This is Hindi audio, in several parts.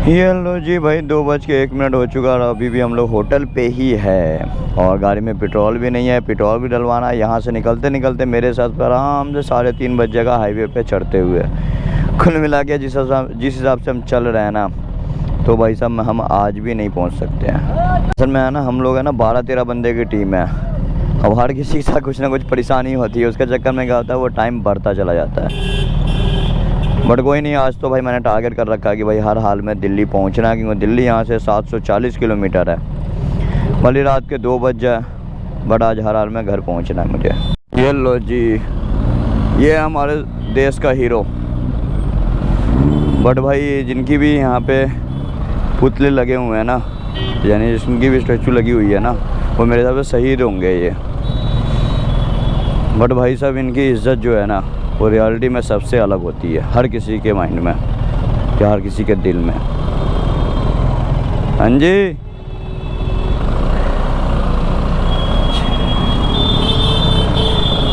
ये लो जी भाई 2:01 हो चुका और अभी भी हम लोग होटल पे ही है और गाड़ी में पेट्रोल भी नहीं है, पेट्रोल भी डलवाना है। यहाँ से निकलते निकलते मेरे साथ आराम से 3:30 बज जाएगा हाईवे पे चढ़ते हुए। कुल मिला के जिस हिसाब से हम चल रहे हैं ना, तो भाई साहब हम आज भी नहीं पहुँच सकते हैं। असल में है ना, हम लोग है ना 12-13 बंदे की टीम है। अब हर किसी के साथ कुछ ना कुछ परेशानी होती है, उसके चक्कर में क्या होता है वो टाइम बढ़ता चला जाता है। बट कोई नहीं, आज तो भाई मैंने टारगेट कर रखा है कि भाई हर हाल में दिल्ली पहुंचना है, क्योंकि दिल्ली यहाँ से 740 किलोमीटर है। भले रात के 2 बज जाए, बट आज हर हाल में घर पहुंचना है मुझे। ये लो जी, ये हमारे देश का हीरो। बट भाई जिनकी भी यहाँ पे पुतले लगे हुए हैं ना, यानी जिनकी भी स्टैचू लगी हुई है ना, वो मेरे हिसाब से शहीद होंगे ये। बट भाई साहब इनकी इज़्ज़त जो है ना, वो रियलिटी में सबसे अलग होती है, हर किसी के माइंड में या हर किसी के दिल में। हाँ जी,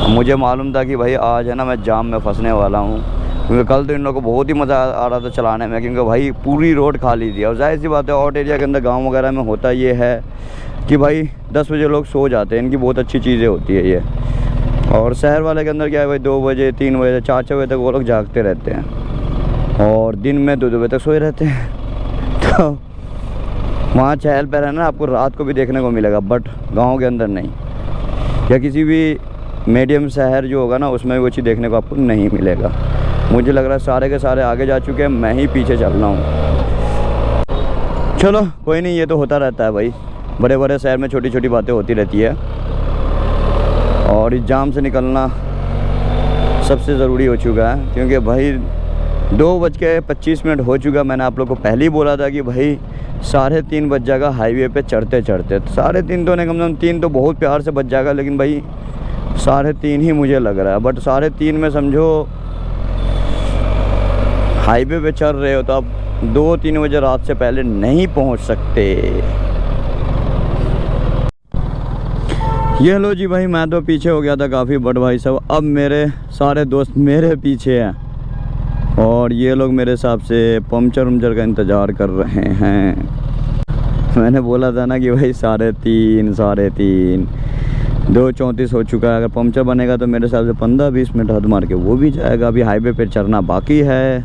मुझे मालूम था कि भाई आज है ना मैं जाम में फंसने वाला हूँ, क्योंकि कल तो इन लोगों को बहुत ही मज़ा आ रहा था चलाने में, क्योंकि भाई पूरी रोड खाली थी। और जाहिर सी बात है, आउट एरिया के अंदर गांव वगैरह में होता ये है कि भाई 10 बजे लोग सो जाते हैं, इनकी बहुत अच्छी चीज़ें होती है ये। और शहर वाले के अंदर क्या है भाई, 2 बजे 3 बजे 4 बजे तक वो लोग जागते रहते हैं और दिन में 2 बजे तक सोए रहते हैं। तो वहाँ चहल पहल है ना, आपको रात को भी देखने को मिलेगा, बट गांव के अंदर नहीं, या किसी भी मीडियम शहर जो होगा ना उसमें वो चीज़ देखने को आपको नहीं मिलेगा। मुझे लग रहा है सारे के सारे आगे जा चुके हैं, मैं ही पीछे चल रहा हूँ। चलो कोई नहीं, ये तो होता रहता है भाई, बड़े बड़े शहर में छोटी छोटी बातें होती रहती है। और इस जाम से निकलना सबसे ज़रूरी हो चुका है, क्योंकि भाई 2:25 हो चुका। मैंने आप लोग को पहले ही बोला था कि भाई 3:30 बज जाएगा हाईवे पे चढ़ते चढ़ते। 3:30 तो नहीं, कम से कम 3 तो बहुत प्यार से बज जाएगा, लेकिन भाई 3:30 ही मुझे लग रहा है। बट 3:30 में समझो हाईवे पे चल रहे हो तो आप 2-3 बजे रात से पहले नहीं पहुंच सकते। ये लो जी भाई, मैं तो पीछे हो गया था काफ़ी, बट भाई साहब अब मेरे सारे दोस्त मेरे पीछे हैं और ये लोग मेरे हिसाब से पंचर का इंतज़ार कर रहे हैं। मैंने बोला था ना कि भाई 3:30 2:34 हो चुका है। अगर पंचर बनेगा तो मेरे हिसाब से 15-20 मिनट हद मार के वो भी जाएगा। अभी हाईवे पे चढ़ना बाकी है।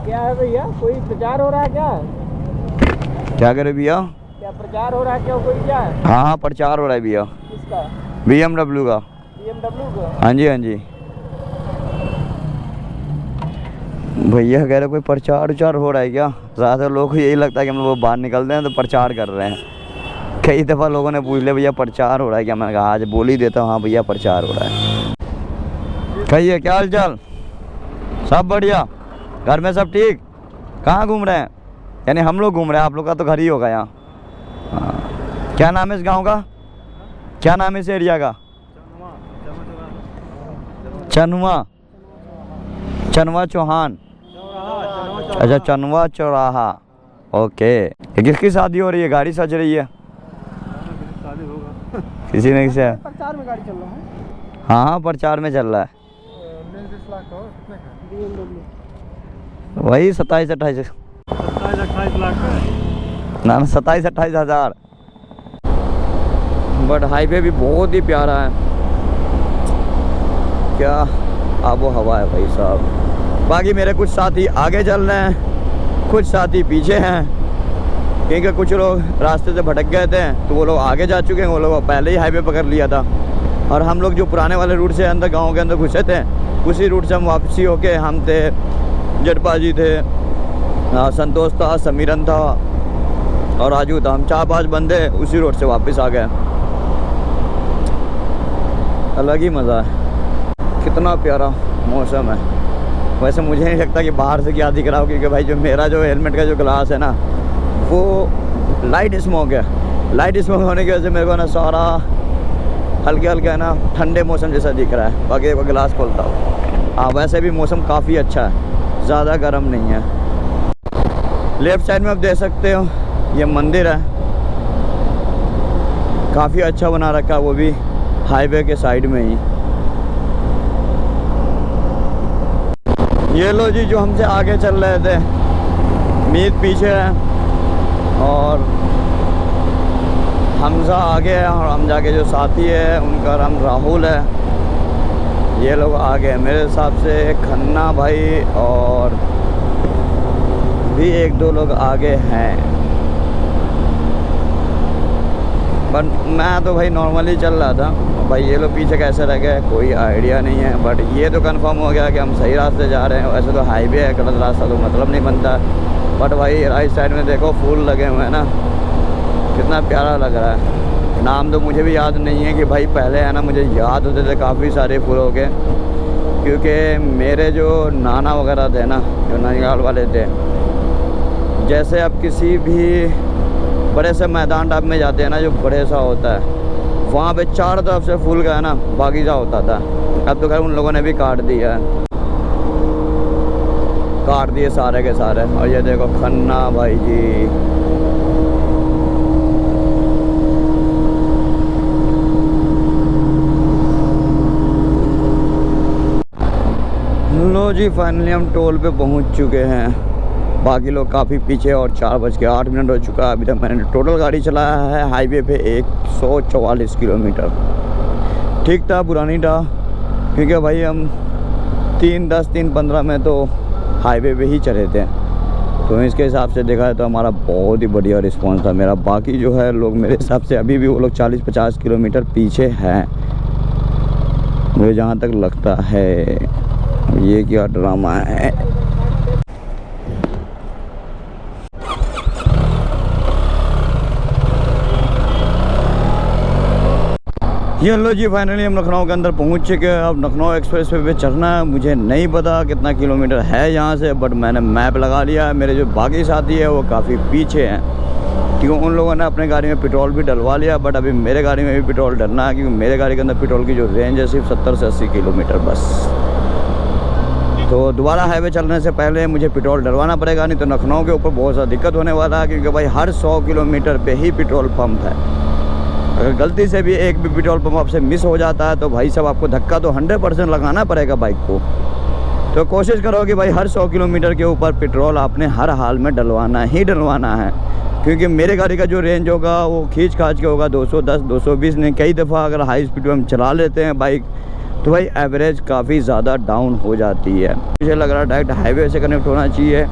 क्या है भैया, कोई प्रचार हो रहा है क्या? क्या करे भैया? क्या प्रचार हो रहा है क्या, कोई क्या है? हाँ प्रचार हो रहा है भैया। किसका? BMW का। BMW का? हाँ जी हाँ जी। भैया कह रहे कोई प्रचार उचार हो रहा है क्या? ज़्यादातर लोगों को यही लगता है कि हम लोग बाहर निकलते हैं तो प्रचार कर रहे हैं। कई दफ़ा लोगों ने पूछ लिया भैया प्रचार हो रहा है क्या? मैंने कहा आज बोल ही देता हूँ, हाँ भैया प्रचार हो रहा है। कहिए क्या हाल चाल? सब बढ़िया, घर में सब ठीक? कहाँ घूम रहे हैं? यानी हम लोग घूम रहे हैं, आप लोग का तो घर ही होगा यहाँ। हाँ, क्या नाम है इस गांव का? क्या नाम है इस एरिया का? चनवा चौहान। अच्छा, चनवा चौराहा। ओके। ये किसकी शादी हो रही है? गाड़ी सज रही है किसी ने किसे? प्रचार में गाड़ी चल रहा है। हाँ हाँ प्रचार में चल रहा है। वही 27-28 लाख का ना, 27-28 हज़ार। बट हाईवे भी बहुत ही प्यारा है, क्या आबो हवा है भाई साहब। बाकी मेरे कुछ साथी आगे चल रहे हैं, कुछ साथी पीछे हैं, क्योंकि कुछ लोग रास्ते से भटक गए थे तो वो लोग आगे जा चुके हैं, वो लोग पहले ही हाईवे पकड़ लिया था। और हम लोग जो पुराने वाले रूट से अंदर गांव के अंदर घुसे थे, उसी रूट से हम वापसी होके, हम थे जटपा जी थे, संतोष था, समीरन था और राजू था, हम 4-5 बंदे उसी रोड से वापस आ गए। अलग ही मज़ा है, कितना प्यारा मौसम है। वैसे मुझे नहीं लगता कि बाहर से क्या दिख रहा हो, क्योंकि भाई जो मेरा जो हेलमेट का जो ग्लास है ना, वो लाइट स्मोक है। लाइट स्मोक होने की वजह से मेरे को ना सारा हल्के हल्के है ना ठंडे मौसम जैसा दिख रहा है। बाकी एक गिलास खोलता हूँ। हाँ वैसे भी मौसम काफ़ी अच्छा है, ज़्यादा गर्म नहीं है। लेफ़्ट साइड में आप देख सकते हो ये मंदिर है, काफ़ी अच्छा बना रखा है, वो भी हाईवे के साइड में ही। ये लो जी, जो हमसे आगे चल रहे थे मीत पीछे है और हमजा आगे है, और हमजा के जो साथी है उनका नाम राहुल है। ये लोग आगे हैं मेरे हिसाब से, खन्ना भाई और भी एक दो लोग आगे हैं। बट मैं तो भाई नॉर्मली चल रहा था। भाई ये लोग पीछे कैसे रह गए कोई आइडिया नहीं है, बट ये तो कंफर्म हो गया कि हम सही रास्ते जा रहे हैं। वैसे तो हाईवे है, गलत रास्ता तो मतलब नहीं बनता, बट भाई राइट साइड में देखो फूल लगे हुए हैं ना, कितना प्यारा लग रहा है। नाम तो मुझे भी याद नहीं है कि भाई पहले है ना, मुझे याद होते थे काफ़ी सारे फूलों के, क्योंकि मेरे जो नाना वगैरह थे ना, जो ननिहाल वाले थे, जैसे अब किसी भी बड़े से मैदान टाइप में जाते हैं ना, जो बड़े सा होता है, वहाँ पे चारों तरफ से फूल का है ना बागीचा होता था। अब तो खैर उन लोगों ने भी काट दिया है, काट दिए सारे के सारे। और ये देखो खन्ना भाई जी, लो जी फाइनली हम टोल पे पहुंच चुके हैं। बाकी लोग काफ़ी पीछे और 4:08 हो चुका है। अभी तक मैंने टोटल गाड़ी चलाया है हाईवे पे 144 किलोमीटर। ठीक था, बुरा नहीं था, क्योंकि भाई हम 3:10 3:15 में तो हाईवे पे ही चले थे, तो इसके हिसाब से देखा है तो हमारा बहुत ही बढ़िया रिस्पांस था मेरा। बाकी जो है लोग मेरे हिसाब से अभी भी वो लोग 40-50 किलोमीटर पीछे हैं, मुझे जहाँ तक लगता है। ये क्या ड्रामा है। ये लो जी फाइनली हम लखनऊ के अंदर पहुंच चुके हैं। अब लखनऊ एक्सप्रेस वे पे चढ़ना है। मुझे नहीं पता कितना किलोमीटर है यहाँ से, बट मैंने मैप लगा लिया है। मेरे जो बाकी साथी है वो काफ़ी पीछे हैं, क्योंकि उन लोगों ने अपने गाड़ी में पेट्रोल भी डलवा लिया, बट अभी मेरे गाड़ी में भी पेट्रोल डलना है, क्योंकि मेरे गाड़ी के अंदर पेट्रोल की जो रेंज है सिर्फ 70 से 80 किलोमीटर बस। तो दोबारा हाईवे चलने से पहले मुझे पेट्रोल डलवाना पड़ेगा, नहीं तो लखनऊ के ऊपर बहुत ज़्यादा दिक्कत होने वाला है, क्योंकि भाई हर 100 किलोमीटर पे ही पेट्रोल पंप है। अगर गलती से भी एक भी पेट्रोल पंप आपसे मिस हो जाता है तो भाई साहब आपको धक्का तो 100% लगाना पड़ेगा बाइक को। तो कोशिश करो कि भाई हर 100 किलोमीटर के ऊपर पेट्रोल आपने हर हाल में डलवाना ही डलवाना है, क्योंकि मेरे गाड़ी का जो रेंज होगा वो खींच खाच के होगा 210 220 नहीं। कई दफ़ा अगर हाई स्पीड में हम चला लेते हैं बाइक तो भाई एवरेज काफ़ी ज़्यादा डाउन हो जाती है। मुझे लग रहा है डायरेक्ट हाईवे से कनेक्ट होना चाहिए,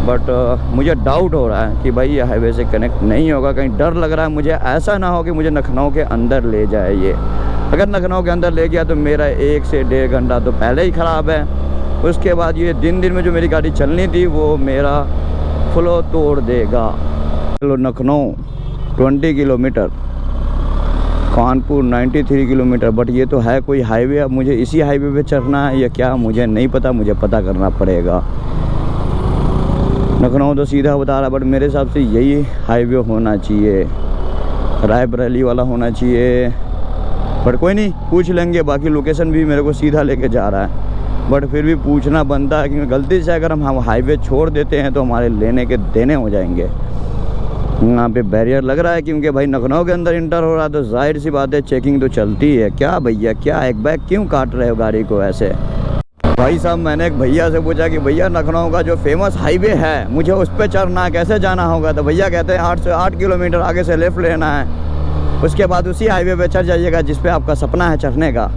बट मुझे डाउट हो रहा है कि भाई ये हाईवे से कनेक्ट नहीं होगा। कहीं डर लग रहा है मुझे, ऐसा ना हो कि मुझे लखनऊ के अंदर ले जाए ये। अगर लखनऊ के अंदर ले गया तो मेरा 1 से 1.5 घंटा तो पहले ही ख़राब है। उसके बाद ये दिन में जो मेरी गाड़ी चलनी थी वो मेरा फ्लो तोड़ देगा। चलो Lucknow 20 kilometre, Kanpur 93 kilometre, but ये तो है कोई हाईवे। अब मुझे इसी हाईवे पे चढ़ना है या क्या मुझे नहीं पता, मुझे पता करना पड़ेगा। लखनऊ तो सीधा बता रहा, बट मेरे हिसाब से यही हाईवे होना चाहिए, रायबरेली वाला होना चाहिए, बट कोई नहीं पूछ लेंगे। बाकी लोकेशन भी मेरे को सीधा लेके जा रहा है, बट फिर भी पूछना बनता है, क्योंकि गलती से अगर हम हाईवे छोड़ देते हैं तो हमारे लेने के देने हो जाएंगे। यहाँ पे बैरियर लग रहा है, क्योंकि भाई लखनऊ के अंदर इंटर हो रहा है तो जाहिर सी बात है चेकिंग तो चलती है। क्या भैया क्या एक बैग क्यों काट रहे हो गाड़ी को ऐसे? भाई साहब मैंने एक भैया से पूछा कि भैया लखनऊ का जो फेमस हाईवे है मुझे उस पर चढ़ना है, कैसे जाना होगा? तो भैया कहते हैं 8 से 8 किलोमीटर आगे से लेफ़्ट लेना है, उसके बाद उसी हाईवे पे चढ़ जाइएगा जिस पे आपका सपना है चढ़ने का।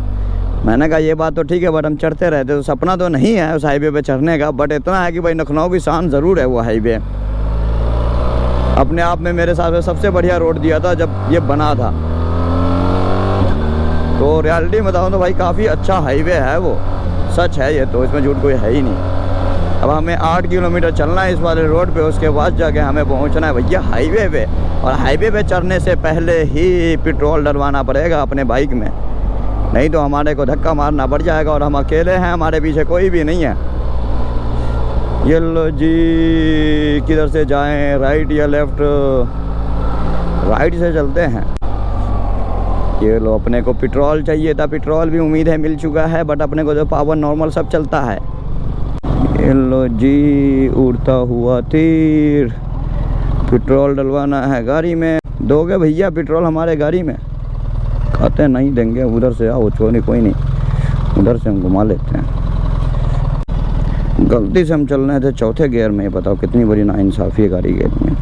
मैंने कहा ये बात तो ठीक है, बट हम चढ़ते रहते तो सपना तो नहीं है उस हाईवे पे चढ़ने का, बट इतना है कि भाई लखनऊ की शान ज़रूर है वो हाईवे। अपने आप में मेरे साथ सबसे बढ़िया रोड दिया था जब ये बना था, तो रियलिटी बताऊँ तो भाई काफ़ी अच्छा हाईवे है वो, सच है ये तो, इसमें झूठ कोई है ही नहीं। अब हमें 8 किलोमीटर चलना है इस वाले रोड पे, उसके बाद जाके हमें पहुंचना है भैया हाईवे पे, और हाईवे पे चढ़ने से पहले ही पेट्रोल डलवाना पड़ेगा अपने बाइक में, नहीं तो हमारे को धक्का मारना पड़ जाएगा। और हम अकेले हैं, हमारे पीछे कोई भी नहीं है। ये लो जी, किधर से जाएं, राइट या लेफ़्ट? राइट से चलते हैं। ये लो, अपने को पेट्रोल चाहिए था, पेट्रोल भी उम्मीद है मिल चुका है, बट अपने को जो पावर नॉर्मल सब चलता है। ये लो जी, उड़ता हुआ तीर, पेट्रोल डलवाना है गाड़ी में। दोगे भैया पेट्रोल हमारे गाड़ी में? कहते नहीं देंगे, उधर से आओ, छोड़े कोई नहीं, उधर से हम घुमा लेते हैं। गलती से हम चल रहे थे चौथे गियर में, बताओ कितनी बड़ी नाइंसाफ़ी है गाड़ी के में।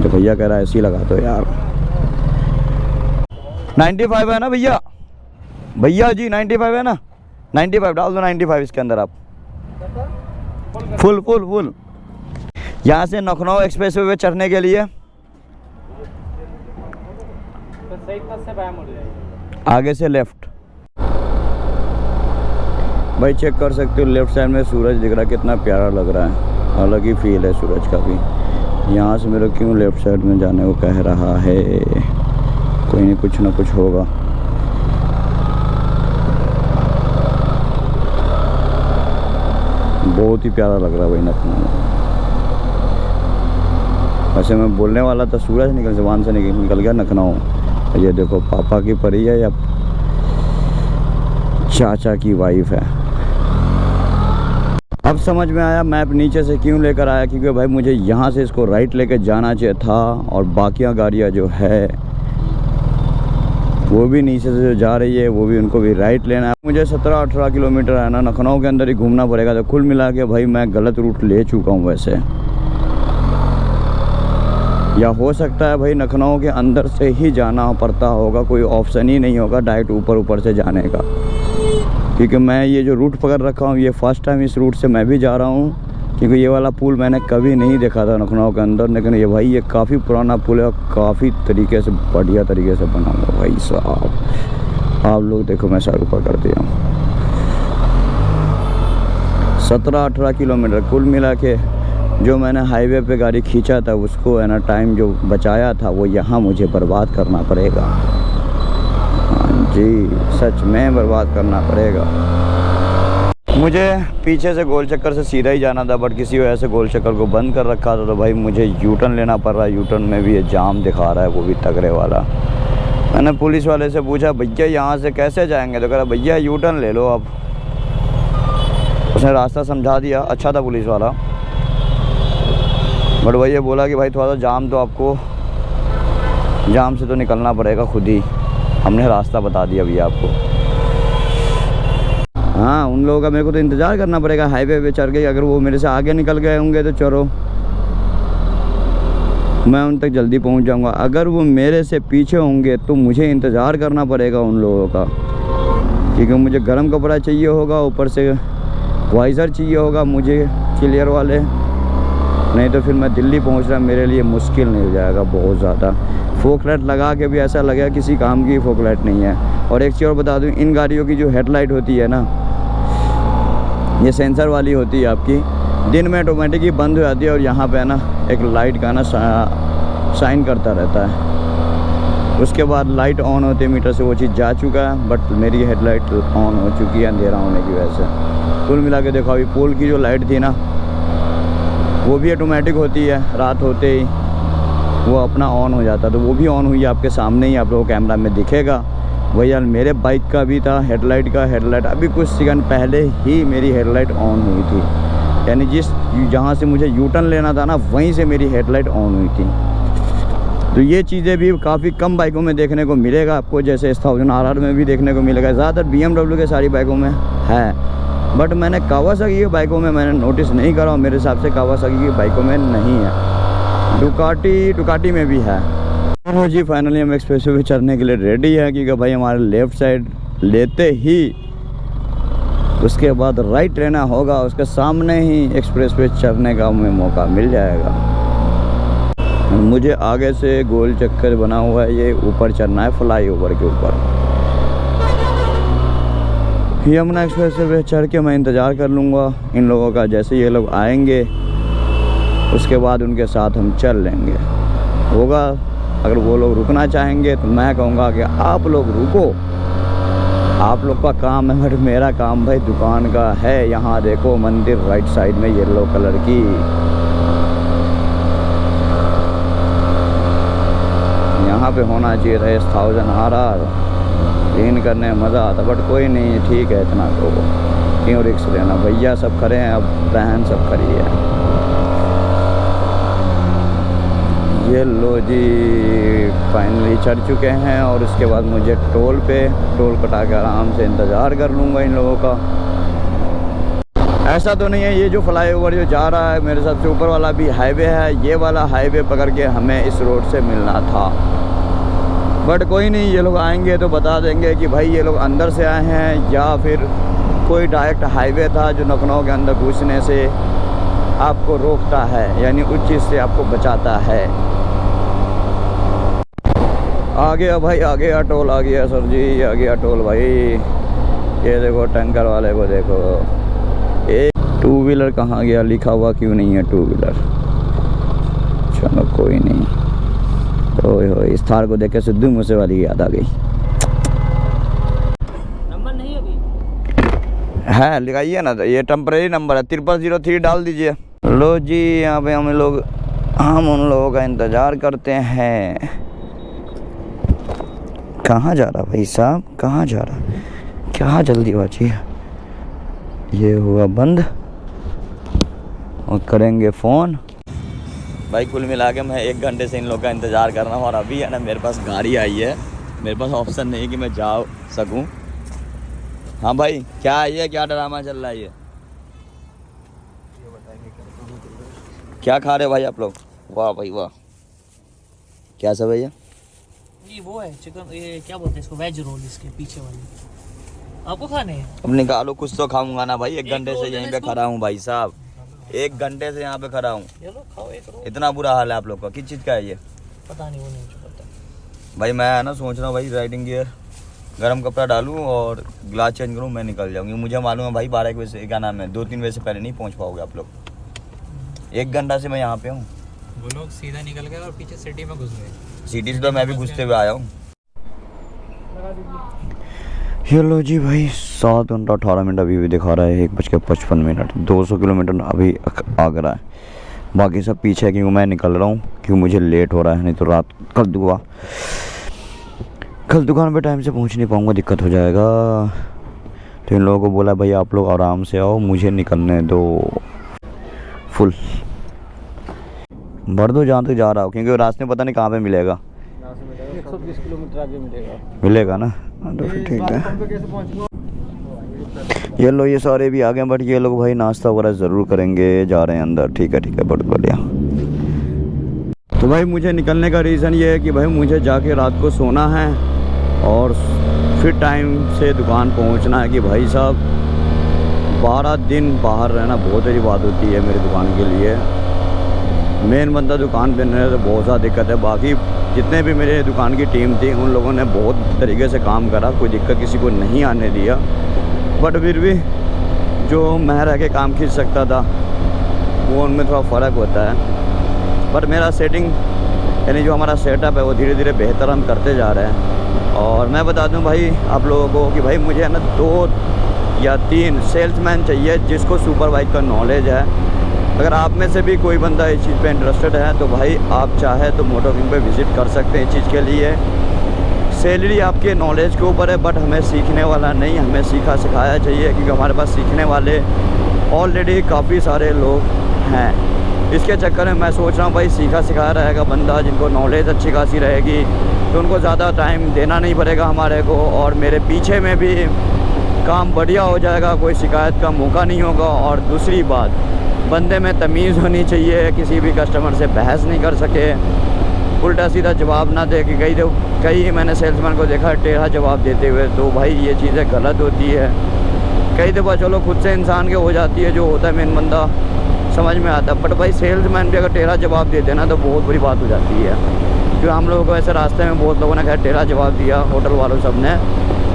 तो भैया कह रहा है ऐसी लगा दो यार। 95 है ना भैया? भैया जी 95 है ना? 95 डाल दो, 95 इसके अंदर आप। Full full full. यहाँ से लखनऊ एक्सप्रेस वे चढ़ने के लिए तो सही पथ से बाएं मुड़ जाइए। आगे से लेफ्ट। भाई चेक कर सकते हो लेफ्ट साइड में सूरज दिख रहा है, कितना प्यारा लग रहा है। अलग ही फील है सूरज का भी। यहाँ से मेरे क्यों लेफ्ट साइड में जाने को कह रहा है, कोई नहीं कुछ ना कुछ होगा। बहुत ही प्यारा लग रहा है भाई लखनऊ। वैसे मैं बोलने वाला था सूरज निकल जबान से निकल गया लखनऊ। ये देखो पापा की परी है या चाचा की वाइफ है। अब समझ में आया मैप नीचे से क्यों लेकर आया, क्योंकि भाई मुझे यहाँ से इसको राइट लेकर जाना चाहिए था और बाकियाँ गाड़ियाँ जो है वो भी नीचे से जो जा रही है वो भी उनको भी राइट लेना है। मुझे 17-18 किलोमीटर है ना लखनऊ के अंदर ही घूमना पड़ेगा। तो कुल मिला के भाई मैं गलत रूट ले चुका हूँ वैसे, या हो सकता है भाई लखनऊ के अंदर से ही जाना पड़ता होगा, कोई ऑप्शन ही नहीं होगा डायरेक्ट ऊपर से जाने का। क्योंकि मैं ये जो रूट पकड़ रखा हूँ ये फर्स्ट टाइम इस रूट से मैं भी जा रहा हूँ, क्योंकि ये वाला पुल मैंने कभी नहीं देखा था लखनऊ के अंदर। लेकिन ये भाई ये काफ़ी पुराना पुल है और काफ़ी तरीके से बढ़िया तरीके से बना हुआ भाई साहब। आप लोग देखो मैं सड़क पकड़ दिया। 17-18 किलोमीटर कुल मिला के जो मैंने हाईवे पे गाड़ी खींचा था उसको है ना टाइम जो बचाया था वो यहाँ मुझे बर्बाद करना पड़ेगा। हाँ जी सच में बर्बाद करना पड़ेगा। मुझे पीछे से गोल चक्कर से सीधा ही जाना था, बट किसी वजह से गोल चक्कर को बंद कर रखा था। तो भाई मुझे यू टर्न लेना पड़ रहा है। यू टर्न में भी ये जाम दिखा रहा है, वो भी तगड़े वाला। मैंने पुलिस वाले से पूछा भैया यहाँ से कैसे जाएंगे, तो कह रहा भैया यू टर्न ले लो आप। उसने रास्ता समझा दिया, अच्छा था पुलिस वाला। बट वही ये बोला कि भाई थोड़ा सा जाम तो आपको जाम से तो निकलना पड़ेगा खुद ही, हमने रास्ता बता दिया भैया आपको। हाँ उन लोगों का मेरे को तो इंतज़ार करना पड़ेगा हाईवे पे चढ़ के। अगर वो मेरे से आगे निकल गए होंगे तो चलो मैं उन तक जल्दी पहुंच जाऊंगा। अगर वो मेरे से पीछे होंगे तो मुझे इंतज़ार करना पड़ेगा उन लोगों का, क्योंकि मुझे गर्म कपड़ा चाहिए होगा, ऊपर से वाइज़र चाहिए होगा मुझे क्लियर वाले। नहीं तो फिर मैं दिल्ली पहुंचना मेरे लिए मुश्किल नहीं हो जाएगा बहुत ज़्यादा। फोक लाइट लगा के भी ऐसा लगेगा किसी काम की फोक लाइट नहीं है। और एक चीज़ और बता दूं, इन गाड़ियों की जो हेडलाइट होती है ना ये सेंसर वाली होती है आपकी, दिन में ऑटोमेटिक ही बंद हो जाती है और यहाँ पे ना एक लाइट का ना शाइन करता रहता है। उसके बाद लाइट ऑन होती है, मीटर से वो चीज़ जा चुका है, बट मेरी हेडलाइट ऑन हो चुकी है अंधेरा होने की वजह से। कुल मिला के देखो अभी पोल की जो लाइट थी ना वो भी ऑटोमेटिक होती है, रात होते ही वो अपना ऑन हो जाता, तो वो भी ऑन हुई है आपके सामने ही, आप लोगों को कैमरा में दिखेगा। वही यार मेरे बाइक का भी था हेडलाइट अभी कुछ सेकंड पहले ही मेरी हेडलाइट ऑन हुई थी, यानी जहाँ से मुझे यू टर्न लेना था ना वहीं से मेरी हेडलाइट ऑन हुई थी। तो ये चीज़ें भी काफ़ी कम बाइकों में देखने को मिलेगा आपको, जैसे 1000 में भी देखने को मिलेगा। ज़्यादातर BMW के सारी बाइकों में है, बट मैंने कावासाकी की बाइकों में मैंने नोटिस नहीं करा। मेरे हिसाब से कावासाकी की बाइकों में नहीं है। डुकाटी में भी है। चलो जी फाइनली हम एक्सप्रेसवे पे चढ़ने के लिए रेडी है, क्योंकि भाई हमारे लेफ़्ट साइड लेते ही उसके बाद राइट लेना होगा, उसके सामने ही एक्सप्रेस पे चढ़ने का हमें मौका मिल जाएगा। मुझे आगे से गोल चक्कर बना हुआ है, ये ऊपर चढ़ना है फ्लाईओवर के ऊपर। यमुना एक्सप्रेस पे चढ़ के मैं इंतज़ार कर लूँगा इन लोगों का, जैसे ये लोग आएंगे उसके बाद उनके साथ हम चल लेंगे। होगा अगर वो लोग रुकना चाहेंगे तो मैं कहूँगा कि आप लोग रुको, आप लोग का काम है, बट मेरा काम भाई दुकान का है। यहाँ देखो मंदिर राइट साइड में येलो कलर की, यहाँ पे होना चाहिए था 1000 RR, क्लीन करने में मज़ा आता, बट कोई नहीं ठीक है, इतना तो क्यों रिक्स लेना। भैया सब खड़े हैं, अब बहन सब खड़ी है। ये लो जी फाइनली चढ़ चुके हैं और उसके बाद मुझे टोल कटा के आराम से इंतज़ार कर लूँगा इन लोगों का। ऐसा तो नहीं है, ये जो फ्लाईओवर जो जा रहा है मेरे सबसे ऊपर वाला भी हाईवे है, ये वाला हाईवे पकड़ के हमें इस रोड से मिलना था। बट कोई नहीं, ये लोग आएंगे तो बता देंगे कि भाई ये लोग अंदर से आए हैं या फिर कोई डायरेक्ट हाईवे था जो लखनऊ के अंदर घुसने से आपको रोकता है, यानी उस चीज़ से आपको बचाता है। आ गया भाई, आ गया टोल, आ गया सर जी, आ गया टोल भाई। ये देखो टैंकर वाले को देखो, एक टू व्हीलर कहाँ गया, लिखा हुआ क्यों नहीं है टू व्हीलर। चलो कोई नहीं। ओए हो, इस थार को देख के सिद्धू मूसेवाले की याद आ गई। नंबर नहीं अभी है, लगाइए ना, ये टेम्परेरी नंबर है, 0003 डाल दीजिए। लो जी, यहाँ पे हम उन लोगों का इंतज़ार करते हैं। कहाँ जा रहा भाई साहब, कहाँ जा रहा, क्या जल्दीबाजी है। ये हुआ बंद और करेंगे फ़ोन। भाई कुल मिला के मैं 1 घंटे से इन लोग का इंतज़ार कर रहा हूँ और अभी है ना मेरे पास गाड़ी आई है, मेरे पास ऑप्शन नहीं कि मैं जा सकूँ। हाँ भाई, क्या है ये, क्या ड्रामा चल रहा है ये, क्या खा रहे भाई आप लोग? वाह भाई वाह, क्या सब है ये? वो है चिकन, ये क्या बोलते हैं इसको, वेज रोल, इसके पीछे वाली आपको खाने हैं। अब निकालो कुछ तो खाऊंगा ना भाई, 1 घंटे से यहीं पे खड़ा हूँ भाई साहब, 1 घंटे से यहाँ पे खड़ा हूँ। चलो खाओ एक रोल। इतना बुरा हाल है आप लोग का, किस चीज़ का है ये? पता नहीं, वो नहीं मुझे पता भाई मैं है ना सोच रहा हूँ भाई राइडिंग गियर, गर्म कपड़ा डालूँ और ग्लास चेंज करूँ, मैं निकल जाऊँगी। मुझे मालूम है भाई 12 बजे से, क्या नाम है, 2-3 बजे से पहले नहीं पहुँच पाओगे आप लोग। 1 घंटा से मैं यहाँ पे हूँ। वो लोग सीधा निकल गए और पीछे सिटी में घुस गए। सिटी से तो मैं भी घुसते हुए आया हूँ। ये लो जी भाई, 7 घंटा 18 मिनट अभी भी दिखा रहा है, 1:55, 200 किलोमीटर अभी आगे रहा है। बाकी सब पीछे है क्योंकि मैं निकल रहा हूँ, क्योंकि मुझे लेट हो रहा है, नहीं तो रात कल दुकान पे टाइम से पहुँच नहीं पाऊँगा, दिक्कत हो जाएगा। तो इन लोगों को बोला भाई आप लोग आराम से आओ, मुझे निकलने दो फुल। भर दो जहाँ तक जा रहा हो, क्योंकि रास्ते में पता नहीं कहाँ पे मिलेगा। 120 किलोमीटर आगे मिलेगा ना, तो फिर ठीक है। ये लो, ये सारे भी आ गए, बट ये लोग भाई नाश्ता वगैरह ज़रूर करेंगे, जा रहे हैं अंदर। ठीक है बहुत बढ़िया। तो भाई मुझे निकलने का रीज़न ये है कि भाई मुझे जाके रात को सोना है और फिर टाइम से दुकान पहुंचना है। कि भाई साहब 12 दिन बाहर रहना बहुत बड़ी बात होती है मेरी दुकान के लिए। मेन बंदा दुकान पे नहीं तो बहुत ज़्यादा दिक्कत है। बाकी जितने भी मेरे दुकान की टीम थी उन लोगों ने बहुत तरीके से काम करा, कोई दिक्कत किसी को नहीं आने दिया। बट फिर भी जो मैं रह के काम खींच सकता था वो उनमें थोड़ा फ़र्क होता है। बट मेरा सेटिंग यानी जो हमारा सेटअप है वो धीरे धीरे बेहतर हम करते जा रहे हैं। और मैं बता दूं भाई आप लोगों को कि भाई मुझे है ना 2 या 3 सेल्समैन चाहिए जिसको सुपरवाइज का नॉलेज है। अगर आप में से भी कोई बंदा इस चीज़ पे इंटरेस्टेड है तो भाई आप चाहे तो मोटो किंग पे विज़िट कर सकते हैं। इस चीज़ के लिए सैलरी आपके नॉलेज के ऊपर है, बट हमें सीखने वाला नहीं, हमें सीखा सिखाया चाहिए, क्योंकि हमारे पास सीखने वाले ऑलरेडी काफ़ी सारे लोग हैं। इसके चक्कर में मैं सोच रहा हूँ भाई सीखा सिखाया रहेगा बंदा, जिनको नॉलेज अच्छी खासी रहेगी तो उनको ज़्यादा टाइम देना नहीं पड़ेगा हमारे को, और मेरे पीछे में भी काम बढ़िया हो जाएगा, कोई शिकायत का मौका नहीं होगा। और दूसरी बात, बंदे में तमीज़ होनी चाहिए, किसी भी कस्टमर से बहस नहीं कर सके, उल्टा सीधा जवाब ना दे। कि कई मैंने सेल्समैन को देखा टेढ़ा जवाब देते हुए, तो भाई ये चीज़ें गलत होती है। कई दफ़ा चलो खुद से इंसान के हो जाती है, जो होता है मेन बंदा समझ में आता है, बट भाई सेल्समैन भी अगर टेढ़ा जवाब दे देना तो बहुत बड़ी बात हो जाती है। क्योंकि हम लोगों को ऐसे रास्ते में बहुत लोगों ने खैर टेढ़ा जवाब दिया, होटल वालों सब ने।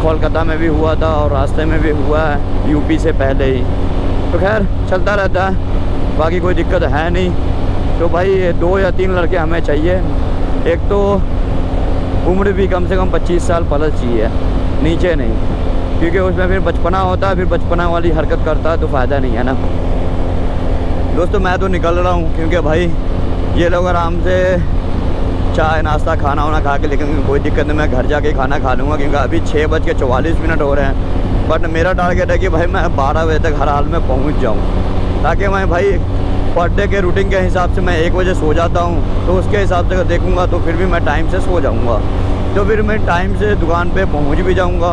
कोलकाता में भी हुआ था और रास्ते में भी हुआ है यूपी से पहले ही। तो खैर चलता रहता है, बाकी कोई दिक्कत है नहीं। तो भाई 2 या 3 लड़के हमें चाहिए। एक तो उम्र भी कम से कम 25 साल प्लस चाहिए, नीचे नहीं, क्योंकि उसमें फिर बचपना होता है, फिर बचपना वाली हरकत करता है तो फ़ायदा नहीं है ना। दोस्तों मैं तो निकल रहा हूँ, क्योंकि भाई ये लोग आराम से चाय नाश्ता खाना वाना खा के, लेकिन कोई दिक्कत नहीं, मैं घर जाके खाना खा लूँगा, क्योंकि अभी 6:44 हो रहे हैं। बट मेरा टारगेट है कि भाई मैं 12 बजे तक हर हाल में पहुँच जाऊँ, ताकि मैं भाई पर डे के रूटीन के हिसाब से मैं 1 बजे सो जाता हूँ, तो उसके हिसाब से अगर देखूँगा तो फिर भी मैं टाइम से सो जाऊँगा। तो फिर मैं टाइम से दुकान पे पहुंच भी जाऊंगा।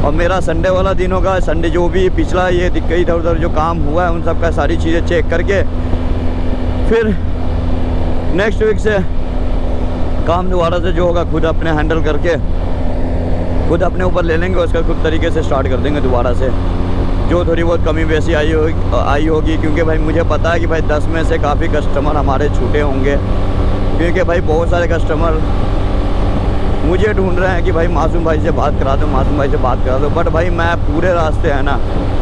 और मेरा संडे वाला दिन होगा, संडे जो भी पिछला ये दिक्कत इधर उधर जो काम हुआ है उन सब का सारी चीज़ें चेक करके फिर नेक्स्ट वीक से काम दोबारा से जो होगा खुद अपने हैंडल करके खुद अपने ऊपर ले लेंगे, उसका खुद तरीके से स्टार्ट कर देंगे दोबारा से। जो थोड़ी बहुत कमी वैसी आई होगी क्योंकि भाई मुझे पता है कि भाई 10 में से काफ़ी कस्टमर हमारे छूटे होंगे, क्योंकि भाई बहुत सारे कस्टमर मुझे ढूंढ रहे हैं कि भाई मासूम भाई से बात करा दो, मासूम भाई से बात करा दो। बट भाई मैं पूरे रास्ते है ना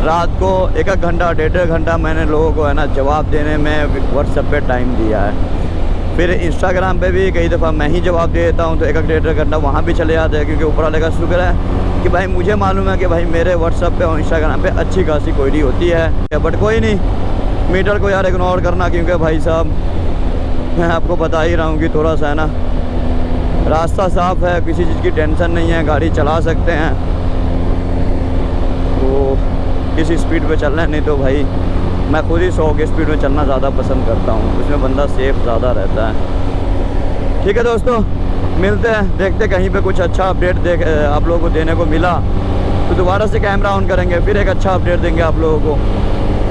रात को 1-1 घंटा 1.5 घंटा मैंने लोगों को है ना जवाब देने में व्हाट्सएप पे टाइम दिया है। फिर इंस्टाग्राम पे भी कई दफ़ा मैं ही जवाब दे देता हूँ, तो 1-1 घंटा वहाँ भी चले जाते हैं, क्योंकि ऊपर वाले का शुक्र है कि भाई मुझे मालूम है कि भाई मेरे व्हाट्सएप पे और इंस्टाग्राम पे अच्छी खासी क्वेरी होती है। बट कोई नहीं, मीटर को यार इग्नोर करना, क्योंकि भाई साहब मैं आपको बता ही रहा हूँ कि थोड़ा सा है ना रास्ता साफ़ है, किसी चीज़ की टेंशन नहीं है, गाड़ी चला सकते हैं, तो किसी स्पीड पे चल रहे हैं। नहीं तो भाई मैं खुद ही 100 की स्पीड में चलना ज़्यादा पसंद करता हूँ, उसमें बंदा सेफ ज़्यादा रहता है। ठीक है दोस्तों, मिलते हैं, देखते कहीं पे कुछ अच्छा अपडेट आप लोगों को देने को मिला तो दोबारा से कैमरा ऑन करेंगे, फिर एक अच्छा अपडेट देंगे आप लोगों को।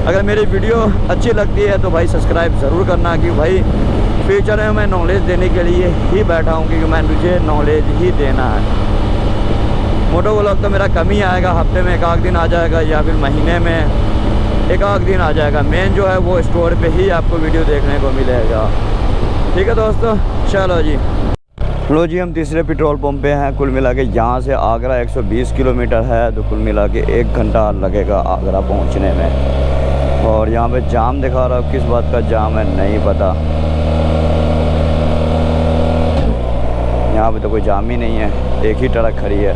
अगर मेरी वीडियो अच्छी लगती है तो भाई सब्सक्राइब ज़रूर करना, कि भाई फ्यूचर में मैं नॉलेज देने के लिए ही बैठा हूँ, क्योंकि मैं मुझे नॉलेज ही देना है। मोटो व्लॉग तो मेरा कम ही आएगा, हफ्ते में 1-8 दिन आ जाएगा या फिर महीने में 1-8 दिन आ जाएगा। मेन जो है वो स्टोर पे ही आपको वीडियो देखने को मिलेगा। ठीक है दोस्तों, चलो जी हम तीसरे पेट्रोल पंप पे हैं। कुल मिला के यहाँ से आगरा 120 किलोमीटर है, तो कुल मिला के 1 घंटा लगेगा आगरा पहुँचने में। और यहाँ पे जाम दिखा रहा हूँ, किस बात का जाम है नहीं पता, यहाँ पे तो कोई जाम ही नहीं है, एक ही ट्रक खड़ी है।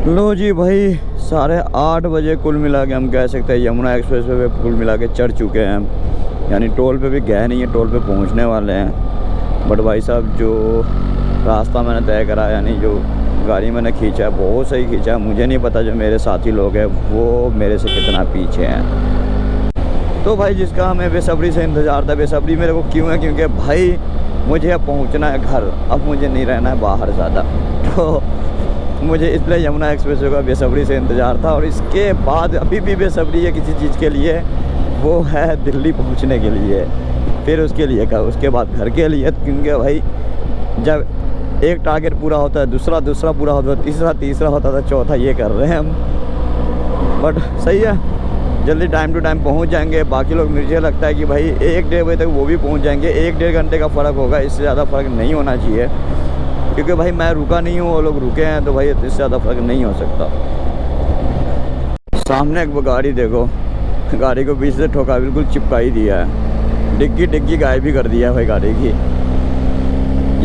लो जी भाई 8:30 बजे कुल मिला के हम कह सकते हैं यमुना एक्सप्रेस वे पे कुल मिला के चढ़ चुके हैं हम, यानी टोल पे भी गए नहीं है, टोल पे पहुंचने वाले हैं। बट भाई साहब जो रास्ता मैंने तय करा, यानी जो गाड़ी मैंने खींचा है बहुत सही खींचा है। मुझे नहीं पता जो मेरे साथी लोग हैं वो मेरे से कितना पीछे हैं। तो भाई जिसका हमें बेसब्री से इंतज़ार था, बेसब्री मेरे को क्यों है, क्योंकि भाई मुझे अब पहुंचना है घर, अब मुझे नहीं रहना है बाहर ज़्यादा, तो मुझे इसलिए यमुना एक्सप्रेस का बेसब्री से इंतज़ार था। और इसके बाद अभी भी बेसब्री है किसी चीज़ के लिए, वो है दिल्ली पहुंचने के लिए, फिर उसके लिए का उसके बाद घर के लिए, क्योंकि भाई जब एक टारगेट पूरा होता है दूसरा पूरा होता है, तीसरा होता था, चौथा ये कर रहे हैं हम। बट सही है, जल्दी टाइम टू टाइम पहुंच जाएंगे। बाकी लोग मुझे लगता है कि भाई 1-1.5 बजे तक वो भी पहुंच जाएंगे। 1-1.5 घंटे का फ़र्क होगा, इससे ज़्यादा फ़र्क नहीं होना चाहिए, क्योंकि भाई मैं रुका नहीं हूँ, वो लोग रुके हैं, तो भाई इससे ज़्यादा फ़र्क नहीं हो सकता। सामने एक गाड़ी देखो, गाड़ी को बीच से ठोका, बिल्कुल चिपका ही दिया है, डिग्गी गायब भी कर दिया है भाई गाड़ी की।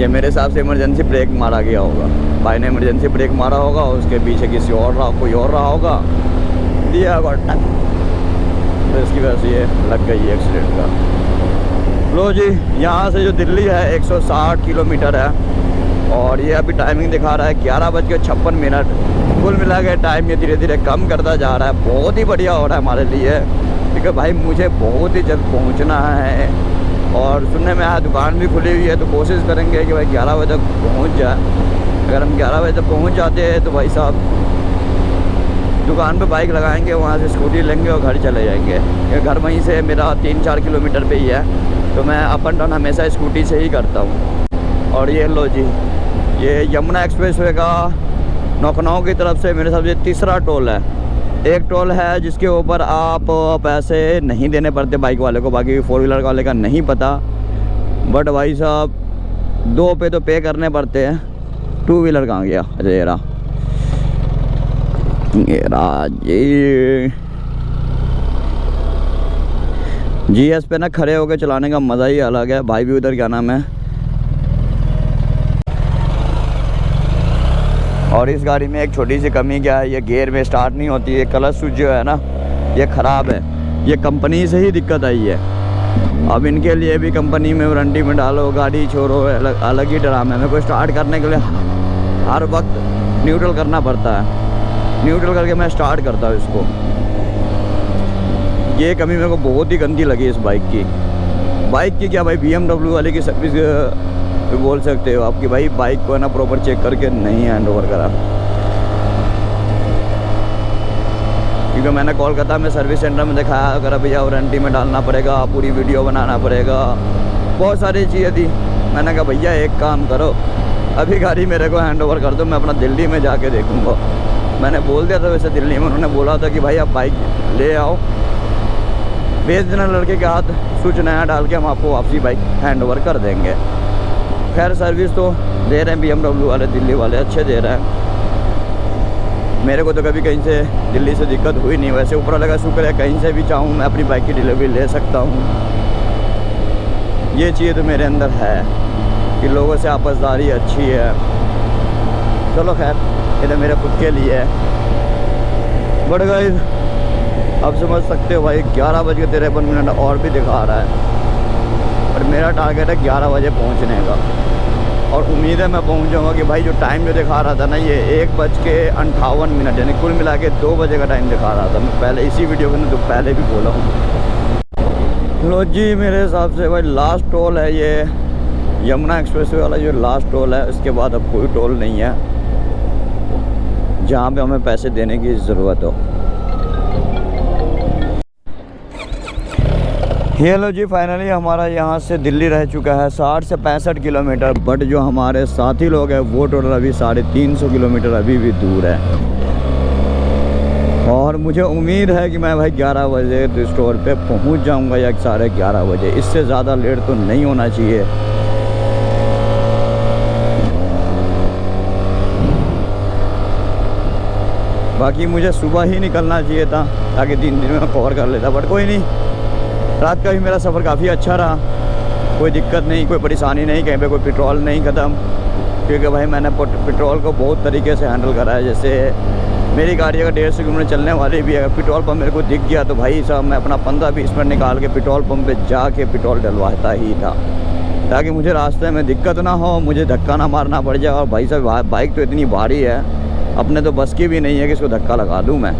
ये मेरे हिसाब से इमरजेंसी ब्रेक मारा गया होगा, भाई ने इमरजेंसी ब्रेक मारा होगा, उसके पीछे कोई और रहा होगा, दिया होगा, तो इसकी वजह से ये लग गई एक्सीडेंट का। लो जी यहाँ से जो दिल्ली है 160 किलोमीटर है, और ये अभी टाइमिंग दिखा रहा है 11:56। कुल मिला के टाइम ये धीरे धीरे कम करता जा रहा है, बहुत ही बढ़िया हो रहा है हमारे लिए, क्योंकि भाई मुझे बहुत ही जल्द पहुंचना है। और सुनने में आया दुकान भी खुली हुई है, तो कोशिश करेंगे कि भाई 11 बजे तक पहुंच जाए। अगर हम 11 बजे तक पहुंच जाते हैं तो भाई साहब दुकान पे बाइक लगाएंगे, वहाँ से स्कूटी लेंगे और घर चले जाएंगे। घर वहीं से मेरा 3-4 किलोमीटर पे ही है, तो मैं अप एंड डाउन हमेशा स्कूटी से ही करता हूँ। और ये लो जी, ये यमुना एक्सप्रेस वे का नौखनऊ की तरफ से मेरे हिसाब से तीसरा टोल है। एक टोल है जिसके ऊपर आप पैसे नहीं देने पड़ते बाइक वाले को, बाकी 4 व्हीलर वाले का नहीं पता। बट भाई साहब 2 पे तो पे करने पड़ते हैं। 2 व्हीलर कहाँ गया? अच्छा ये रहा GS पे ना खड़े होकर चलाने का मज़ा ही अलग है। भाई भी उधर क्या नाम है, और इस गाड़ी में एक छोटी सी कमी क्या है, ये गियर में स्टार्ट नहीं होती है। क्लच स्विच जो है ना ये ख़राब है, ये कंपनी से ही दिक्कत आई है। अब इनके लिए भी कंपनी में वारंटी में डालो, गाड़ी छोड़ो, अलग ही ड्रामा है। मेरे को स्टार्ट करने के लिए हर वक्त न्यूट्रल करना पड़ता है, न्यूट्रल करके मैं स्टार्ट करता हूँ इसको। ये कमी मेरे को बहुत ही गंदी लगी इस बाइक की क्या भाई BMW वाले की सर्विस भी बोल सकते हो आपकी भाई बाइक को है ना प्रॉपर चेक करके नहीं हैंड ओवर करा। क्योंकि मैंने कोलकाता में सर्विस सेंटर में दिखाया, अगर भैया वारंटी में डालना पड़ेगा, पूरी वीडियो बनाना पड़ेगा, बहुत सारी चीज़ें थी। मैंने कहा भैया एक काम करो, अभी गाड़ी मेरे को हैंड ओवर कर दो, मैं अपना दिल्ली में जाके देखूँगा। मैंने बोल दिया था वैसे दिल्ली में, उन्होंने बोला था कि भाई आप बाइक ले आओ, भेज देना लड़के के हाथ, स्विच नया डाल के हम आपको वापसी बाइक हैंड ओवर कर देंगे। खैर सर्विस तो दे रहे हैं BMW वाले, दिल्ली वाले अच्छे दे रहे हैं। मेरे को तो कभी कहीं से दिल्ली से दिक्कत हुई नहीं। वैसे ऊपर लगा शुक्र है, कहीं से भी चाहूँ मैं अपनी बाइक की डिलीवरी ले सकता हूँ। ये चीज़ तो मेरे अंदर है कि लोगों से आपसदारी अच्छी है। चलो खैर, ये तो मेरे खुद के लिए है। बट गाइस अब समझ सकते हो भाई 11:53 और भी दिखा रहा है, पर मेरा टारगेट है 11 बजे पहुँचने का। और उम्मीद है मैं पहुंच जाऊँगा कि भाई जो टाइम जो दिखा रहा था ना, ये 1:58 यानी कुल मिला के 2 बजे का टाइम दिखा रहा था। मैं पहले इसी वीडियो में तो पहले भी बोला हूँ। लो जी, मेरे हिसाब से भाई लास्ट टोल है ये यमुना एक्सप्रेसवे वाला, जो लास्ट टोल है। इसके बाद अब कोई टोल नहीं है जहाँ पे हमें पैसे देने की ज़रूरत हो। हेलो जी, फाइनली हमारा यहाँ से दिल्ली रह चुका है 60 से 65 किलोमीटर। बट जो हमारे साथी लोग हैं वो टोटल अभी 350 किलोमीटर अभी भी दूर है। और मुझे उम्मीद है कि मैं भाई 11 बजे तो स्टोर पे पहुँच जाऊँगा या 11:30 बजे। इससे ज़्यादा लेट तो नहीं होना चाहिए। बाकी मुझे सुबह ही निकलना चाहिए था ताकि 3 दिन में कवर कर लेता, बट कोई नहीं। रात का भी मेरा सफ़र काफ़ी अच्छा रहा, कोई दिक्कत नहीं, कोई परेशानी नहीं, कहीं पे कोई पेट्रोल नहीं ख़त्म। क्योंकि भाई मैंने पेट्रोल को बहुत तरीके से हैंडल करा है। जैसे मेरी गाड़ी अगर 150 किलोमीटर चलने वाली भी है, अगर पेट्रोल पंप मेरे को दिख गया तो भाई साहब मैं अपना 15-20 मिनट निकाल के पेट्रोल पंप पे जाके पेट्रोल डलवाता ही था, ताकि मुझे रास्ते में दिक्कत ना हो, मुझे धक्का ना मारना पड़ जाए। और भाई साहब बाइक तो इतनी भारी है, अपने तो बस की भी नहीं है कि इसको धक्का लगा दूँ मैं।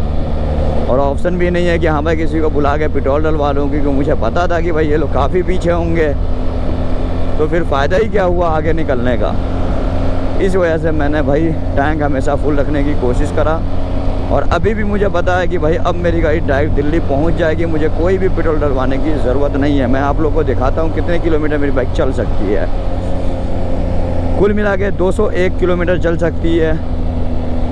और ऑप्शन भी नहीं है कि हाँ भाई किसी को बुला के पेट्रोल डलवा लूँ, क्योंकि मुझे पता था कि भाई ये लोग काफ़ी पीछे होंगे, तो फिर फ़ायदा ही क्या हुआ आगे निकलने का। इस वजह से मैंने भाई टैंक हमेशा फुल रखने की कोशिश करा। और अभी भी मुझे पता है कि भाई अब मेरी गाड़ी डायरेक्ट दिल्ली पहुंच जाएगी, मुझे कोई भी पेट्रोल डलवाने की ज़रूरत नहीं है। मैं आप लोगों को दिखाता हूं कितने किलोमीटर मेरी बाइक चल सकती है। कुल मिला के 201 किलोमीटर चल सकती है।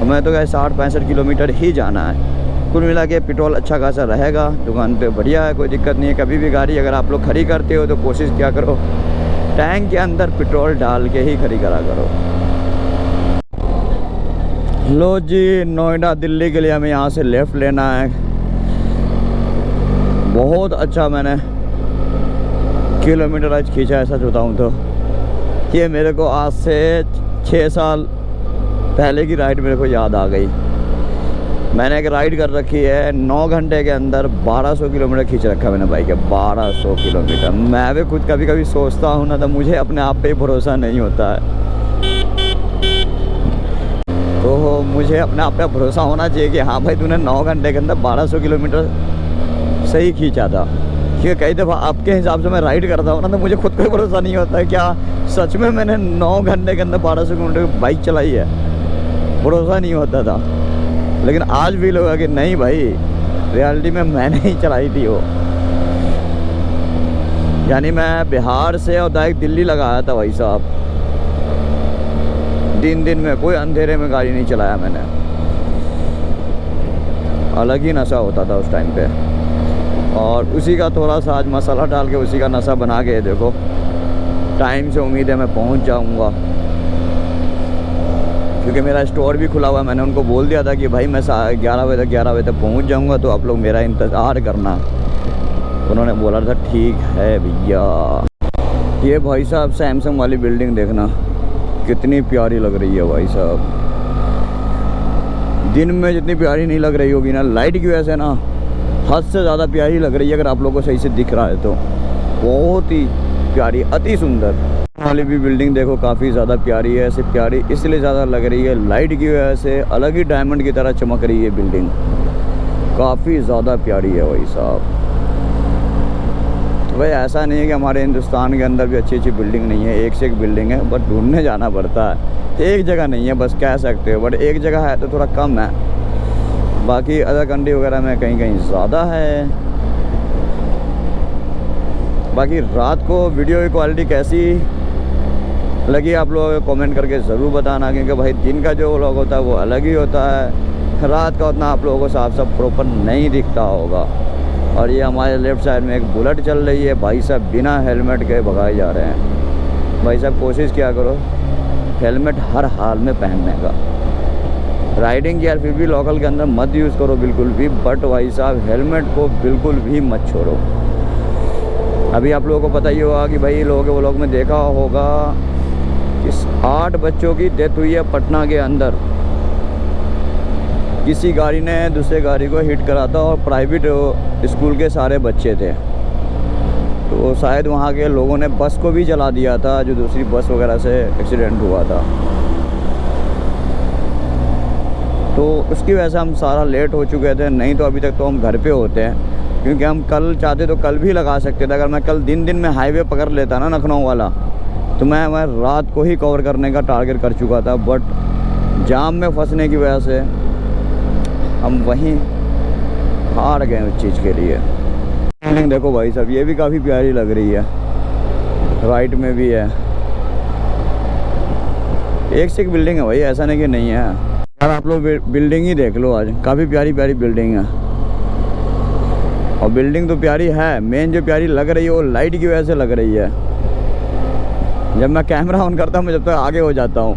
मैं तो गए 60-65 किलोमीटर ही जाना है। कुल मिला के पेट्रोल अच्छा खासा रहेगा, दुकान पे बढ़िया है, कोई दिक्कत नहीं है। कभी भी गाड़ी अगर आप लोग खड़ी करते हो तो कोशिश क्या करो, टैंक के अंदर पेट्रोल डाल के ही खड़ी करा करो। लो जी, नोएडा दिल्ली के लिए हमें यहाँ से लेफ़्ट लेना है। बहुत अच्छा मैंने किलोमीटर आज खींचा है, सच बताऊँ तो। ये मेरे को आज से 6 साल पहले की राइड मेरे को याद आ गई। मैंने एक राइड कर रखी है 9 घंटे के अंदर 1200 किलोमीटर खींच रखा है मैंने बाइक है, 1200 किलोमीटर। मैं भी खुद कभी कभी सोचता हूँ ना, तो मुझे अपने आप पे भरोसा नहीं होता है। तो मुझे अपने आप पे भरोसा होना चाहिए कि हाँ भाई तूने 9 घंटे के अंदर 1200 किलोमीटर सही खींचा था। क्योंकि कई दफ़ा आपके हिसाब से मैं राइड करता हूँ ना, तो मुझे खुद को भरोसा नहीं होता है क्या सच में मैंने 9 घंटे के अंदर 1200 किलोमीटर बाइक चलाई है। भरोसा नहीं होता था, लेकिन आज फील होगा कि नहीं भाई, रियलिटी में मैंने ही चलाई थी वो। यानी मैं बिहार से और डायरेक्ट दिल्ली लगाया था भाई साहब, 3 दिन में। कोई अंधेरे में गाड़ी नहीं चलाया मैंने। अलग ही नशा होता था उस टाइम पे। और उसी का थोड़ा सा आज मसाला डाल के उसी का नशा बना के देखो, टाइम से उम्मीद है मैं पहुंच जाऊंगा। क्योंकि मेरा स्टोर भी खुला हुआ है। मैंने उनको बोल दिया था कि भाई मैं 11 बजे तक पहुंच जाऊंगा, तो आप लोग मेरा इंतज़ार करना। उन्होंने बोला था ठीक है भैया। ये भाई साहब सैमसंग वाली बिल्डिंग देखना कितनी प्यारी लग रही है भाई साहब। दिन में जितनी प्यारी नहीं लग रही होगी ना, लाइट की वजह से ना हद से ज़्यादा प्यारी लग रही है। अगर आप लोगों को सही से दिख रहा है तो बहुत ही प्यारी, अति सुंदर वाली भी बिल्डिंग देखो, काफ़ी ज़्यादा प्यारी है। ऐसे प्यारी इसलिए ज़्यादा लग रही है, लाइट की वजह से अलग ही डायमंड की तरह चमक रही है बिल्डिंग। काफ़ी ज़्यादा प्यारी है भाई साहब। भाई ऐसा नहीं है कि हमारे हिंदुस्तान के अंदर भी अच्छी अच्छी बिल्डिंग नहीं है, एक से एक बिल्डिंग है, बट ढूंढने जाना पड़ता है। एक जगह नहीं है बस कह सकते हो, बट एक जगह है तो थोड़ा कम है। बाकी अदर कंट्री वगैरह में कहीं कहीं ज़्यादा है। बाकी रात को वीडियो की क्वालिटी कैसी लगी आप लोग कमेंट करके ज़रूर बताना, क्योंकि भाई दिन का जो व्लॉग होता है वो अलग ही होता है, रात का उतना आप लोगों को साफ साफ प्रॉपर नहीं दिखता होगा। और ये हमारे लेफ़्ट साइड में एक बुलेट चल रही है, भाई साहब बिना हेलमेट के भगाए जा रहे हैं। भाई साहब कोशिश किया करो हेलमेट हर हाल में पहनने का। राइडिंग यार फिर भी लोकल के अंदर मत यूज़ करो बिल्कुल भी, बट भाई साहब हेलमेट को बिल्कुल भी मत छोड़ो। अभी आप लोगों को पता ही होगा कि भाई लोगों के व्लॉग में देखा होगा कि 8 बच्चों की डेथ हुई है पटना के अंदर। किसी गाड़ी ने दूसरे गाड़ी को हिट करा था और प्राइवेट स्कूल के सारे बच्चे थे, तो शायद वहाँ के लोगों ने बस को भी जला दिया था, जो दूसरी बस वगैरह से एक्सीडेंट हुआ था। तो उसकी वजह से हम सारा लेट हो चुके थे, नहीं तो अभी तक तो हम घर पे होते हैं, क्योंकि हम कल चाहते तो कल भी लगा सकते थे। अगर मैं कल दिन में हाईवे पकड़ लेता ना लखनऊ वाला, तो मैं रात को ही कवर करने का टारगेट कर चुका था, बट जाम में फंसने की वजह से हम वहीं हार गए उस चीज़ के लिए। बिल्डिंग देखो भाई साहब, ये भी काफ़ी प्यारी लग रही है, राइट में भी है। एक से एक बिल्डिंग है भाई, ऐसा नहीं कि नहीं है यार। आप लोग बिल्डिंग ही देख लो, आज काफ़ी प्यारी प्यारी बिल्डिंग है। और बिल्डिंग तो प्यारी है, मेन जो प्यारी लग रही है वो लाइट की वजह से लग रही है। जब मैं कैमरा ऑन करता हूँ मैं जब तक आगे हो जाता हूँ,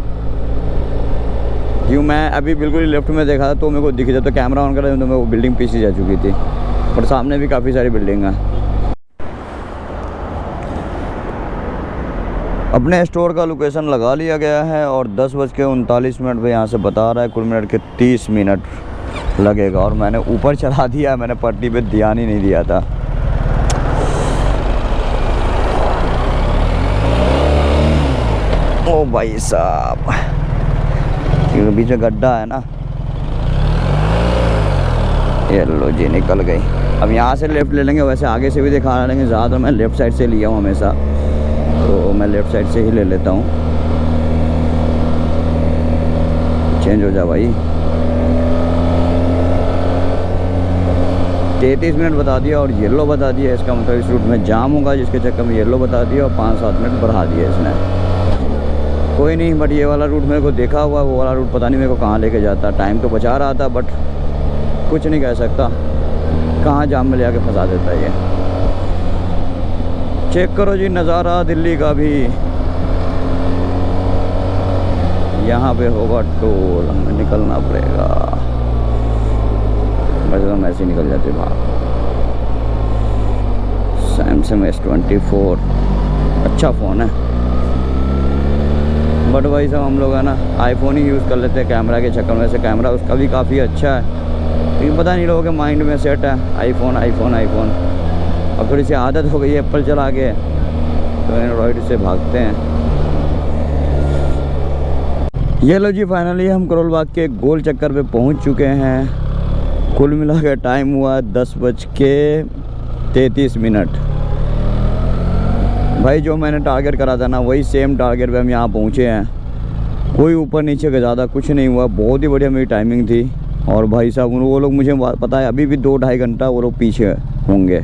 क्यों मैं अभी बिल्कुल ही लेफ्ट में देखा था तो मेरे को दिख जाता, कैमरा ऑन करा तो मैं वो बिल्डिंग पीछे जा चुकी थी, और सामने भी काफ़ी सारी बिल्डिंग है। अपने स्टोर का लोकेशन लगा लिया गया है और 10:39 पे यहाँ से बता रहा है, कुल मिनट के 30 मिनट लगेगा। और मैंने ऊपर चढ़ा दिया, मैंने पट्टी पे ध्यान ही नहीं दिया था। ओ भाई साहब, क्योंकि बीच में गड्ढा है ना। ये लो जी निकल गई। अब यहाँ से लेफ़्ट ले लेंगे, वैसे आगे से भी दिखा लेंगे, ज़्यादा मैं लेफ़्ट साइड से लिया हूँ हमेशा, तो मैं लेफ़्ट साइड से ही ले लेता हूँ। चेंज हो जा भाई। 33 मिनट बता दिया और येलो बता दिया, इसका मतलब इस रूट में जाम होगा, जिसके चक्कर में येलो बता दिया और 5-7 मिनट बढ़ा दिया इसने। कोई नहीं, बट ये वाला रूट मेरे को देखा हुआ, वो वाला रूट पता नहीं मेरे को कहाँ लेके जाता। टाइम तो बचा रहा था, बट कुछ नहीं कह सकता, कहाँ जाम में ले आके फंसा देता है ये। चेक करो जी नज़ारा दिल्ली का भी। यहाँ पे होगा टोल, हमें निकलना पड़ेगा, वैसे तो हम ऐसे ही निकल जाते बाहर। सैमसंग S24 अच्छा फ़ोन है, बट भाई साहब हम लोग है ना आईफोन ही यूज़ कर लेते हैं कैमरा के चक्कर में। से कैमरा उसका भी काफ़ी अच्छा है, लेकिन पता नहीं लोगों के माइंड में सेट है आईफोन आईफोन आईफोन। अब थोड़ी सी आदत हो गई है एप्पल चला के, तो एंड्रॉइड से भागते हैं। ये लो जी फाइनली हम करोल बाग के गोल चक्कर पे पहुंच चुके हैं। कुल मिला के टाइम हुआ 10:33। भाई जो मैंने टारगेट करा था ना, वही सेम टारगेट पे हम यहाँ पहुँचे हैं। कोई ऊपर नीचे का ज़्यादा कुछ नहीं हुआ, बहुत ही बढ़िया मेरी टाइमिंग थी। और भाई साहब वो लोग, मुझे पता है अभी भी 2-2.5 घंटा वो लोग पीछे होंगे।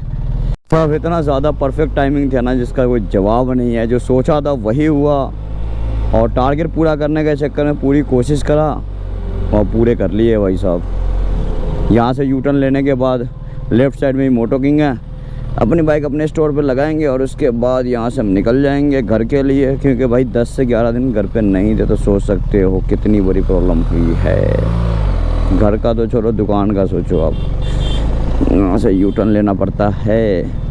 सब इतना ज़्यादा परफेक्ट टाइमिंग था ना, जिसका कोई जवाब नहीं है। जो सोचा था वही हुआ, और टारगेट पूरा करने के चक्कर में पूरी कोशिश करा और पूरे कर लिए भाई साहब। यहाँ से यू टर्न लेने के बाद लेफ़्ट साइड में ही मोटो किंग है, अपनी बाइक अपने स्टोर पे लगाएंगे और उसके बाद यहाँ से हम निकल जाएंगे घर के लिए, क्योंकि भाई 10 से 11 दिन घर पे नहीं थे, तो सोच सकते हो कितनी बड़ी प्रॉब्लम हुई है। घर का तो छोड़ो, दुकान का सोचो आप। यहाँ से यू टर्न लेना पड़ता है।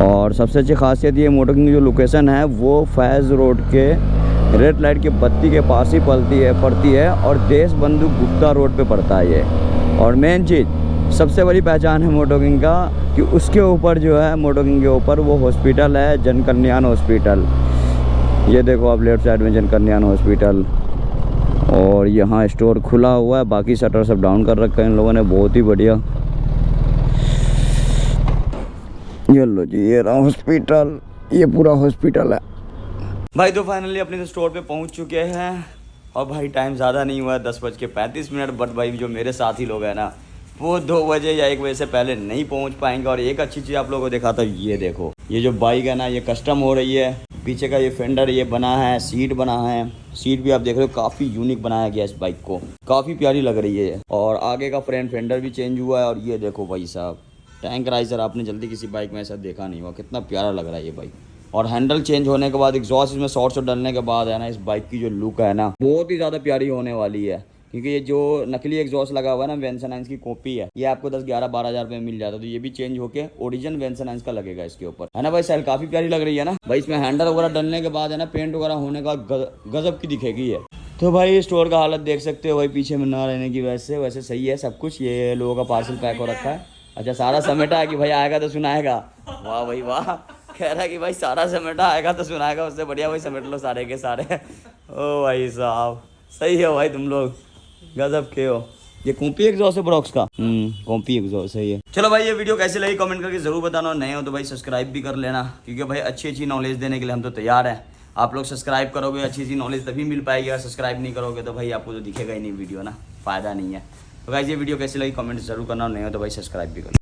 और सबसे अच्छी खासियत ये मोटो किंग जो लोकेशन है वो फैज़ रोड के रेड लाइट की बत्ती के पास ही पड़ती है और देश बंधु गुप्ता रोड पे पड़ता है ये। और मेन चीज़ सबसे बड़ी पहचान है मोटो किंग का कि उसके ऊपर जो है, मोटो किंग के ऊपर वो हॉस्पिटल है, जन कल्याण हॉस्पिटल। ये देखो आप लेफ्ट साइड में जन कल्याण हॉस्पिटल। और यहाँ स्टोर खुला हुआ है, बाकी शटर सब डाउन कर रखा है इन लोगों ने, बहुत ही बढ़िया। ये लो जी, ये रहा हॉस्पिटल, ये पूरा हॉस्पिटल है भाई। तो फाइनली अपने स्टोर पे पहुंच चुके हैं और भाई टाइम ज़्यादा नहीं हुआ है, 10:35। बट भाई जो मेरे साथी लोग हैं ना, वो 2 बजे या 1 बजे से पहले नहीं पहुंच पाएंगे। और एक अच्छी चीज़ आप लोगों को दिखाता हूँ, ये देखो, ये जो बाइक है ना, ये कस्टम हो रही है। पीछे का ये फेंडर ये बना है, सीट बना है, सीट भी आप देख रहे हो काफ़ी यूनिक बनाया गया इस बाइक को, काफ़ी प्यारी लग रही है। और आगे का फ्रंट फेंडर भी चेंज हुआ है। और ये देखो भाई साहब, टैंक राइजर आपने जल्दी किसी बाइक में ऐसा देखा नहीं हुआ, कितना प्यारा लग रहा है ये बाइक। और हैंडल चेंज होने के बाद, एग्जॉस्ट इसमें शॉर्ट्स डलने के बाद है ना, इस बाइक की जो लुक है ना, बहुत ही ज़्यादा प्यारी होने वाली है। क्योंकि ये जो नकली एग्जॉस्ट लगा हुआ है ना, वेंसनाइंस की कॉपी है, ये आपको 10-11-12 हज़ार रुपये में मिल जाता है। तो ये भी चेंज होके ओरिजिनल वेंसनाइंस का लगेगा इसके ऊपर, है ना भाई। सेल काफ़ी प्यारी लग रही है ना भाई। इसमें हैंडल वगैरह डलने के बाद है ना, पेंट वगैरह होने का गजब की दिखेगी है। तो भाई स्टोर का हालत देख सकते हो भाई, पीछे में ना रहने की वजह से। वैसे सही है सब कुछ, ये लोगों का पार्सल पैक हो रखा है। अच्छा, सारा समेटा है कि भाई आएगा तो सुनाएगा। वाह भाई वाह, कह रहा है कि भाई सारा समेटा आएगा तो सुनाएगा, उससे बढ़िया भाई समेट लो सारे के सारे। ओ भाई साहब, सही है भाई, तुम लोग गजब के हो। ये कॉपी एग्जॉस्ट है ब्रॉक्स का, कॉपी एग्जॉस्ट सही है। चलो भाई, ये वीडियो कैसी लगी कमेंट करके जरूर बताना। नए हो तो भाई सब्सक्राइब भी कर लेना, क्योंकि भाई अच्छी नॉलेज देने के लिए हम तो तैयार हैं। आप लोग सब्सक्राइब करोगे, अच्छी नॉलेज तभी मिल पाएगी। अगर सब्सक्राइब नहीं करोगे तो भाई आपको तो दिखेगा ही नहीं वीडियो ना, फ़ायदा नहीं है। तो गाइस, ये वीडियो कैसी लगी कमेंट जरूर करना, नहीं हो तो भाई सब्सक्राइब भी करना।